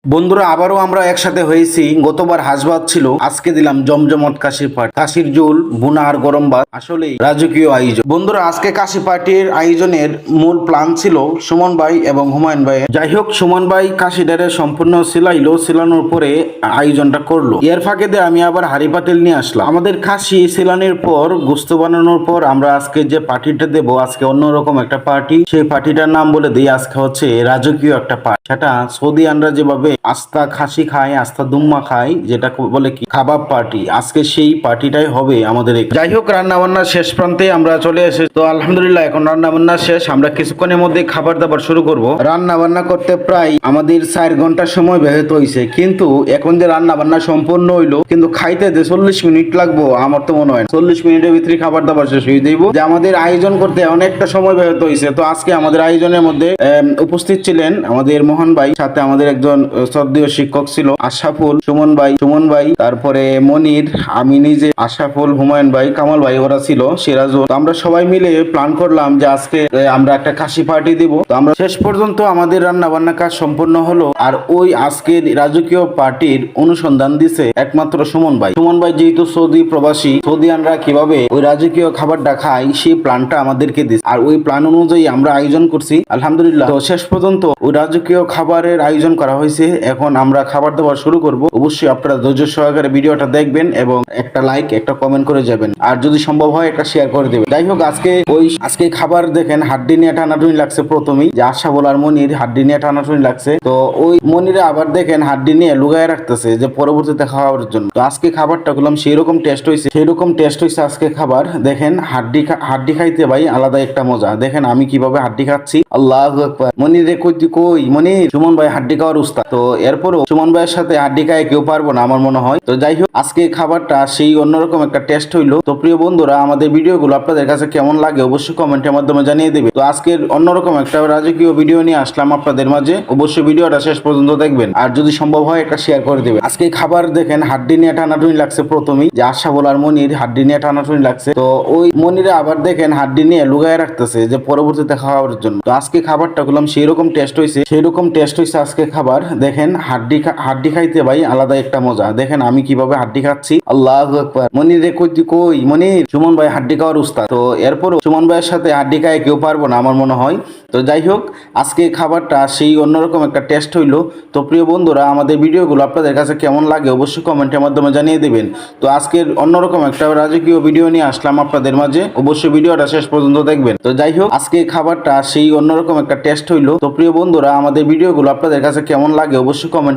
বন্ধুরা আবারও আমরা একসাথে হয়েছি। গতবার হাঁস ভাত ছিল, আজকে দিলাম জমজমট কাশির পাট, কাশির ঝোল, ভুনা আর গরম ভাত। আসলে রাজকীয় আয়োজন। বন্ধুরা আজকে কাশি পার্টির আয়োজনের মূল প্ল্যান ছিল সুমন ভাই এবং হুমায়ুন ভাই। যাই হোক, সুমন ভাই কাশি ডারে সম্পূর্ণ সিলানোর পরে আয়োজনটা করলো। এর ফাঁকে দিয়ে আমি আবার হাড়ি পাতিল নিয়ে আসলাম। আমাদের কাশি সিলানের পর গোস্ত বানানোর পর আমরা আজকে যে পার্টিটা দেবো, আজকে অন্যরকম একটা পার্টি। সেই পার্টিটার নাম বলে দিই, আজকে হচ্ছে রাজকীয় একটা পার্টি। সেটা সৌদিয়ানরা যেভাবে আস্তা খাসি খায়, আস্তা দুম্মা খায়, যেটা বলে কি কাবাব পার্টি, আজকে সেই পার্টিটাই হবে আমাদের। যাই হোক, রান্না বান্না শেষ প্রান্তে আমরা চলে এসেছি। তো আলহামদুলিল্লাহ এখন রান্না বান্না শেষ। আমরা কিছুক্ষণের মধ্যে খাবার দাবার শুরু করব। রান্না বান্না করতে প্রায় আমাদের 4 ঘন্টা সময় ব্যবহৃত হয়েছে, কিন্তু এখন যে রান্না বান্না সম্পূর্ণ হইলো, কিন্তু খাইতে যে 40 মিনিট লাগবো আমার তো মনে হয় 40 মিনিটের ভিতরে খাবার দাবার শেষ হয়ে যাইব। যে আমাদের আয়োজন করতে অনেকটা সময় ব্যবহৃত হয়েছে। তো আজকে আমাদের আয়োজনের মধ্যে উপস্থিত ছিলেন আমাদের মোহন ভাই, সাথে আমাদের একজন শ্রদ্ধেয় শিক্ষক ছিল আশরাফুল, সুমন ভাই, তারপরে মনির, আমি নিজে, আশরাফুল, হুমায়ুন ভাই, কামাল ভাই, ওরা ছিল, সিরাজুল। তো আমরা সবাই মিলে প্ল্যান করলাম যে আজকে আমরা একটা কাশি পার্টি দিব। তো আমরা শেষ পর্যন্ত আমাদের রান্না বান্না কাজ সম্পূর্ণ হলো। আর ওই আজকের রাজকীয় পার্টির অনুসন্ধান দিছে একমাত্র সুমন ভাই। যেহেতু সৌদি প্রবাসী, সৌদিয়ানরা কিভাবে ওই রাজকীয় খাবারটা খায় সেই প্ল্যানটা আমাদেরকে দিছে। আর ওই প্ল্যান অনুযায়ী আমরা আয়োজন করছি আলহামদুলিল্লাহ। তো শেষ পর্যন্ত ওই রাজকীয় খাবারের আয়োজন করা হয়েছে। এখন আমরা খাবার দাবার শুরু করব। অবশ্যই আপনারা ধৈর্য সহকারে ভিডিওটা দেখবেন এবং একটা লাইক, একটা কমেন্ট করে যাবেন, আর যদি সম্ভব হয় একটা শেয়ার করে দেবেন। যাই হোক, আজকে খাবার দেখেন হাড্ডি নিয়ে টানাটুনি লাগছে। প্রথমেই যে আশা বলার মনির হাড্ডি নিয়ে টানাটুনি লাগছে। তো ওই মনিরে আবার দেখেন হাড্ডি নিয়ে লুগায় রাখতেছে যে পরবর্তীতে খাওয়ার জন্য। তো আজকে খাবারটা করলাম সেই রকম টেস্ট হয়েছে আজকে খাবার। দেখেন হাড্ডি খাইতে ভাই আলাদা একটা মজা। দেখেন আমি কিভাবে হাড্ডি খাচ্ছি। আল্লাহু আকবার। মনিরে কই মনির, সুমন ভাই হাড্ডি খাওয়ার উস্তাদ। তো এরপরও সুমন ভাইয়ের সাথে হাড্ডি খায় কেউ পারবো না আমার মনে হয়। তো যাই হোক, আজকে খাবারটা সেই অন্যরকম একটা টেস্ট হইলো। তো প্রিয় বন্ধুরা, আমাদের ভিডিওগুলো আপনাদের কাছে কেমন লাগে অবশ্যই কমেন্টের মাধ্যমে জানিয়ে দেবে। তো আজকের অন্যরকম একটা রাজকীয় ভিডিও নিয়ে আসলাম আপনাদের মাঝে। অবশ্যই ভিডিওটা শেষ পর্যন্ত দেখবেন, আর যদি সম্ভব হয় একটা শেয়ার করে দেবেন। আজকে খাবার দেখেন হাড্ডি নিয়ে টানাটুনি লাগছে। প্রথমেই যে আশা বলার মনির হাড্ডি নিয়ে টানাটুনি লাগছে। তো ওই মনিরে আবার দেখেন হাড্ডি নিয়ে লুগায় রাখতেছে যে পরবর্তীতে খাওয়ার জন্য। তো আজকে খাবারটা করলাম সেই রকম টেস্ট হয়েছে আজকে খাবার। দেখেন হাড্ডি খাইতে ভাই আলাদা একটা মজা। দেখেন আমি কিভাবে হাড্ডি খাচ্ছি। আল্লাহু আকবার। মনির কই মনির, সুমন ভাই হাড্ডি খাওয়ার উস্তাদ। তো এরপরও সুমন ভাইয়ের সাথে হাড্ডি খায় কেউ পারবো না আমার মনে হয়। তো যাই হোক, আজকে খাবারটা সেই অন্যরকম একটা টেস্ট হইলো। তো প্রিয় বন্ধুরা, আমাদের ভিডিওগুলো আপনাদের কাছে কেমন লাগে অবশ্যই কমেন্টের মাধ্যমে জানিয়ে দেবেন। তো আজকের অন্যরকম একটা রাজকীয় ভিডিও নিয়ে আসলাম আপনাদের মাঝে। অবশ্যই ভিডিওটা শেষ পর্যন্ত দেখবেন। তো যাই হোক, আজকে খাবারটা সেই অন্যরকম একটা টেস্ট হইলো। তো প্রিয় বন্ধুরা, আমাদের ভিডিওগুলো আপনাদের কাছে কেমন লাগে অবশ্যই কমেন্ট